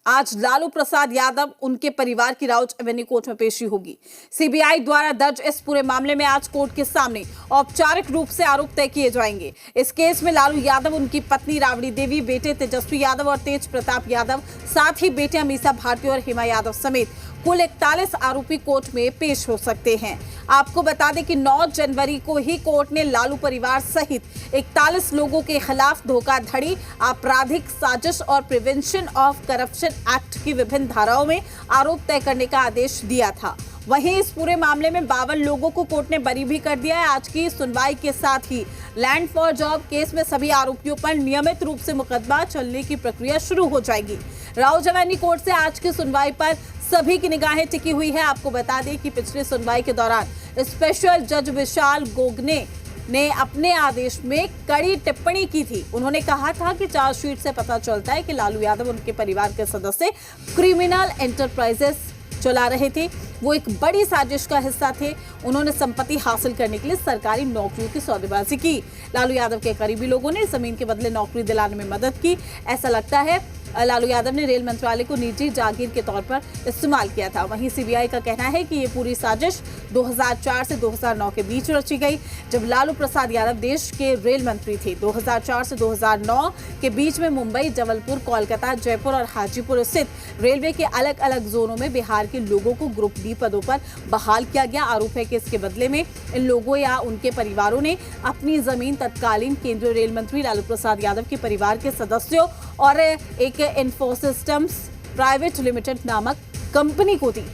आज लालू प्रसाद यादव उनके परिवार की राउज एवेन्यू कोर्ट में पेशी होगी। सीबीआई द्वारा दर्ज इस पूरे मामले में आज कोर्ट के सामने औपचारिक रूप से आरोप तय किए जाएंगे। इस केस में लालू यादव, उनकी पत्नी राबड़ी देवी, बेटे तेजस्वी यादव और तेज प्रताप यादव, साथ ही बेटियां मीसा भारती और हेमा यादव समेत कुल 41 आरोपी कोर्ट में पेश हो सकते हैं। आपको बता दें कि 9 जनवरी को ही कोर्ट ने लालू परिवार सहित 41 लोगों के खिलाफ धोखाधड़ी, आपराधिक साजिश और प्रिवेंशन ऑफ करप्शन एक्ट की विभिन्न धाराओं में आरोप तय करने का आदेश दिया था। वहीं इस पूरे मामले में 52 लोगों को कोर्ट ने बरी भी कर दिया है। आज की सुनवाई के साथ ही लैंड फॉर जॉब केस में सभी आरोपियों पर नियमित रूप से मुकदमा चलने की प्रक्रिया शुरू हो जाएगी। राउज एवेन्यू कोर्ट से आज की सुनवाई पर सभी की निगाहें टिकी हुई है। आपको बता दें कि पिछली सुनवाई के दौरान स्पेशल जज विशाल गोगने ने अपने आदेश में कड़ी टिप्पणी की थी। उन्होंने कहा था कि चार्जशीट से पता चलता है कि लालू यादव, उनके परिवार के सदस्य क्रिमिनल एंटरप्राइजेस चला रहे थे, वो एक बड़ी साजिश का हिस्सा थे। उन्होंने संपत्ति हासिल करने के लिए सरकारी नौकरियों की सौदेबाजी की। लालू यादव के करीबी लोगों ने जमीन के बदले नौकरी दिलाने में मदद की। ऐसा लगता है लालू यादव ने रेल मंत्रालय को निजी जागीर के तौर पर इस्तेमाल किया था। वहीं सीबीआई का कहना है कि ये पूरी साजिश 2004 से 2009 के बीच रची गई, जब लालू प्रसाद यादव देश के रेल मंत्री थे। 2004 से 2009 के बीच में मुंबई, जबलपुर, कोलकाता, जयपुर और हाजीपुर स्थित रेलवे के अलग अलग जोनों में बिहार के लोगों को ग्रुप डी पदों पर बहाल किया गया। आरोप है कि इसके बदले में इन लोगों या उनके परिवारों ने अपनी जमीन तत्कालीन केंद्रीय रेल मंत्री लालू प्रसाद यादव के परिवार के सदस्यों और एक इन्फोसिस्टम्स प्राइवेट लिमिटेड नामक कंपनी को दी।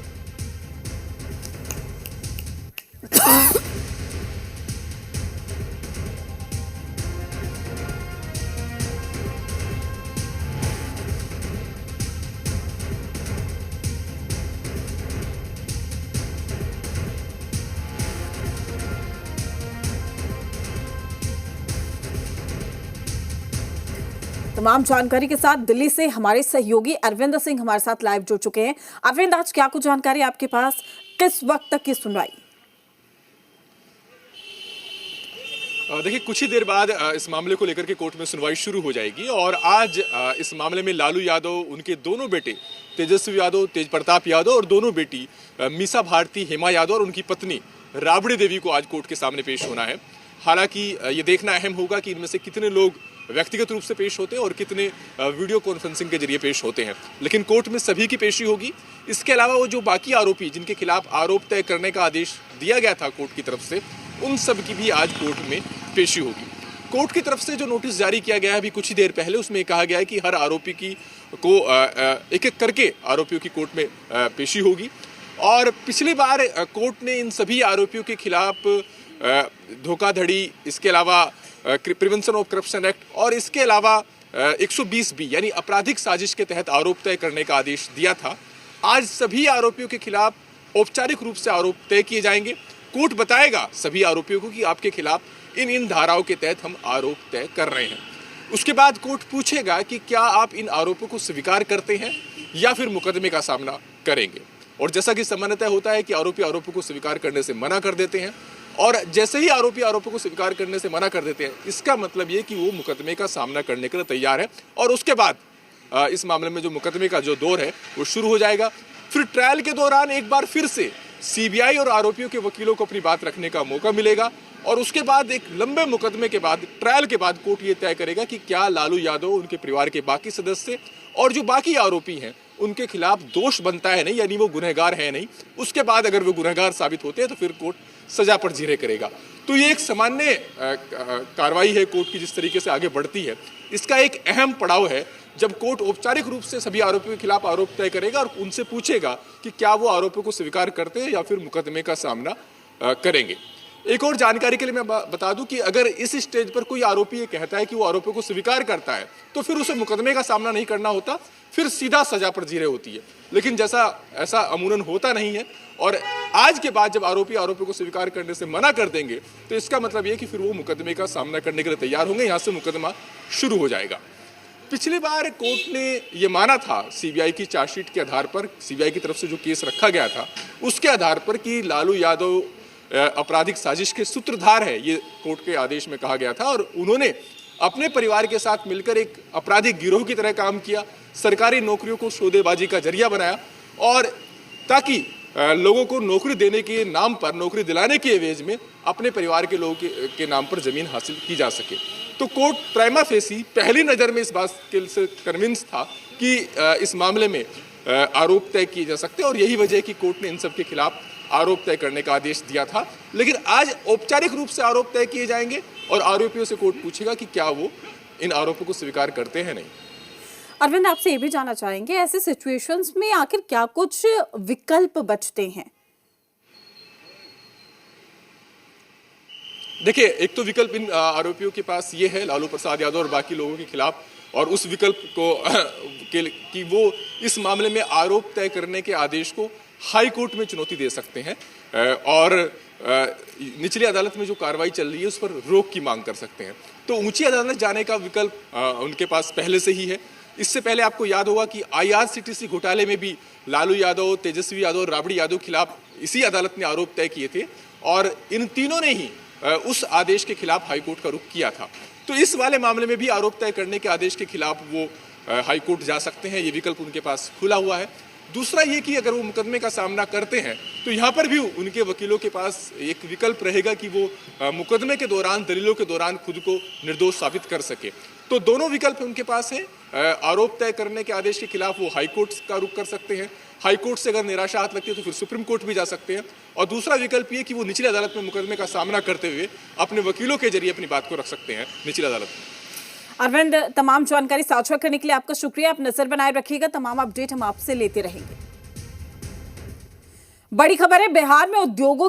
तमाम जानकारी के साथ दिल्ली से हमारे सहयोगी अरविंद सिंह हमारे साथ लाइव जुड़ चुके हैं। अरविंद, आज क्या कुछ जानकारी आपके पास, किस वक्त तक की सुनवाई? देखिए, कुछ ही देर बाद इस मामले को लेकर के कोर्ट में सुनवाई शुरू हो जाएगी और आज इस मामले में लालू यादव, उनके दोनों बेटे तेजस्वी यादव, तेज प्रताप यादव और दोनों बेटी मीसा भारती, हेमा यादव और उनकी पत्नी राबड़ी देवी को आज कोर्ट के सामने पेश होना है। हालांकि ये देखना अहम होगा कि इनमें से कितने लोग व्यक्तिगत रूप से पेश होते हैं और कितने वीडियो कॉन्फ्रेंसिंग के जरिए पेश होते हैं, लेकिन कोर्ट में सभी की पेशी होगी। इसके अलावा वो जो बाकी आरोपी जिनके खिलाफ आरोप तय करने का आदेश दिया गया था कोर्ट की तरफ से, उन सब की भी आज कोर्ट में पेशी होगी। कोर्ट की तरफ से जो नोटिस जारी किया गया है अभी कुछ ही देर पहले, उसमें कहा गया है कि हर आरोपी को एक एक करके आरोपियों की कोर्ट में पेशी होगी। और पिछली बार कोर्ट ने इन सभी आरोपियों के खिलाफ धोखाधड़ी, इसके अलावा प्रिवेंशन ऑफ करप्शन एक्ट और इसके अलावा 120 बी यानी आपराधिक साजिश के तहत आरोप तय करने का आदेश दिया था। आज सभी आरोपियों के खिलाफ औपचारिक रूप से आरोप तय किए जाएंगे। कोर्ट बताएगा सभी आरोपियों को कि आपके खिलाफ इन धाराओं के तहत हम आरोप तय कर रहे हैं। उसके बाद कोर्ट पूछेगा कि क्या आप इन आरोपों को स्वीकार करते हैं या फिर मुकदमे का सामना करेंगे। और जैसा कि सामान्यतः होता है कि आरोपी आरोपों को स्वीकार करने से मना कर देते हैं, और जैसे ही आरोपी आरोपों को स्वीकार करने से मना कर देते हैं, इसका मतलब ये कि वो मुकदमे का सामना करने के लिए तैयार है। और उसके बाद इस मामले में जो मुकदमे का जो दौर है वो शुरू हो जाएगा। फिर ट्रायल के दौरान एक बार फिर से सीबीआई और आरोपियों के वकीलों को अपनी बात रखने का मौका मिलेगा और उसके बाद एक लंबे मुकदमे के बाद, ट्रायल के बाद कोर्ट ये तय करेगा कि क्या लालू यादव, उनके परिवार के बाकी सदस्य और जो बाकी आरोपी हैं उनके खिलाफ दोष बनता है नहीं, यानी वो गुनहगार है नहीं। उसके बाद अगर वो गुनहगार साबित होते हैं तो फिर कोर्ट सजा पर जीरे करेगा। तो ये एक सामान्य कार्रवाई है कोर्ट की जिस तरीके से आगे बढ़ती है। इसका एक अहम पड़ाव है जब कोर्ट औपचारिक रूप से सभी आरोपियों के खिलाफ आरोप तय करेगा और उनसे पूछेगा कि क्या वो आरोपों को स्वीकार करते हैं या फिर मुकदमे का सामना करेंगे। एक और जानकारी के लिए मैं बता दूं कि अगर इस स्टेज पर कोई आरोपी ये कहता है कि वो आरोपों को स्वीकार करता है तो फिर उसे मुकदमे का सामना नहीं करना होता, फिर सीधा सजा पर जीरे होती है। लेकिन ऐसा अमूमन होता नहीं है और आज के बाद जब आरोपी आरोपों को स्वीकार करने से मना कर देंगे तो इसका मतलब ये कि फिर वो मुकदमे का सामना करने के लिए तैयार होंगे, यहाँ से मुकदमा शुरू हो जाएगा। पिछली बार कोर्ट ने ये माना था सीबीआई की चार्जशीट के आधार पर, सीबीआई की तरफ से जो केस रखा गया था उसके आधार पर कि लालू यादव आपराधिक साजिश के सूत्रधार है, ये कोर्ट के आदेश में कहा गया था। और उन्होंने अपने परिवार के साथ मिलकर एक आपराधिक गिरोह की तरह काम किया, सरकारी नौकरियों को सौदेबाजी का जरिया बनाया और ताकि लोगों को नौकरी देने के नाम पर, नौकरी दिलाने के एवज में अपने परिवार के लोगों के नाम पर जमीन हासिल की जा सके। तो कोर्ट प्राइमा फेसी पहली नज़र में इस बात से कन्विंस था कि इस मामले में आरोप तय किए जा सकते हैं और यही वजह है कि कोर्ट ने इन सब के खिलाफ आरोप तय करने का आदेश दिया था। लेकिन आज औपचारिक रूप से आरोप तय किए जाएंगे और आरोपियों से कोर्ट पूछेगा कि क्या वो इन आरोपों को स्वीकार करते हैं नहीं। अरविंद, आपसे ये भी जानना चाहेंगे, ऐसे सिचुएशंस में आखिर क्या कुछ विकल्प बचते हैं? देखिए, एक तो विकल्प इन आरोपियों के पास ये है, लालू प्रसाद यादव और बाकी लोगों के खिलाफ, और उस विकल्प को कि वो इस मामले में आरोप तय करने के आदेश को हाई कोर्ट में चुनौती दे सकते हैं और निचली अदालत में जो कार्रवाई चल रही है उस पर रोक की मांग कर सकते हैं। तो ऊंची अदालत जाने का विकल्प उनके पास पहले से ही है। इससे पहले आपको याद होगा कि IRCTC घोटाले में भी लालू यादव, तेजस्वी यादव और राबड़ी यादव के खिलाफ इसी अदालत ने आरोप तय किए थे और इन तीनों ने ही उस आदेश के खिलाफ हाईकोर्ट का रुख किया था। तो इस वाले मामले में भी आरोप तय करने के आदेश के खिलाफ वो हाईकोर्ट जा सकते हैं, ये विकल्प उनके पास खुला हुआ है। दूसरा ये कि अगर वो मुकदमे का सामना करते हैं तो यहाँ पर भी उनके वकीलों के पास एक विकल्प रहेगा कि वो मुकदमे के दौरान, दलीलों के दौरान खुद को निर्दोष साबित कर सके। तो दोनों विकल्प उनके पास हैं। आरोप तय करने के आदेश के खिलाफ वो हाई कोर्ट का रुख कर सकते हैं, हाई कोर्ट से अगर निराशा हाथ लगती है तो फिर सुप्रीम कोर्ट भी जा सकते हैं, और दूसरा विकल्प ये कि वो निचली अदालत में मुकदमे का सामना करते हुए अपने वकीलों के जरिए अपनी बात को रख सकते हैं निचली अदालत में। अरविंद, तमाम जानकारी साझा करने के लिए आपका शुक्रिया। आप नजर बनाए रखिएगा, तमाम अपडेट हम आपसे लेते रहेंगे। बड़ी खबर है, बिहार में उद्योगों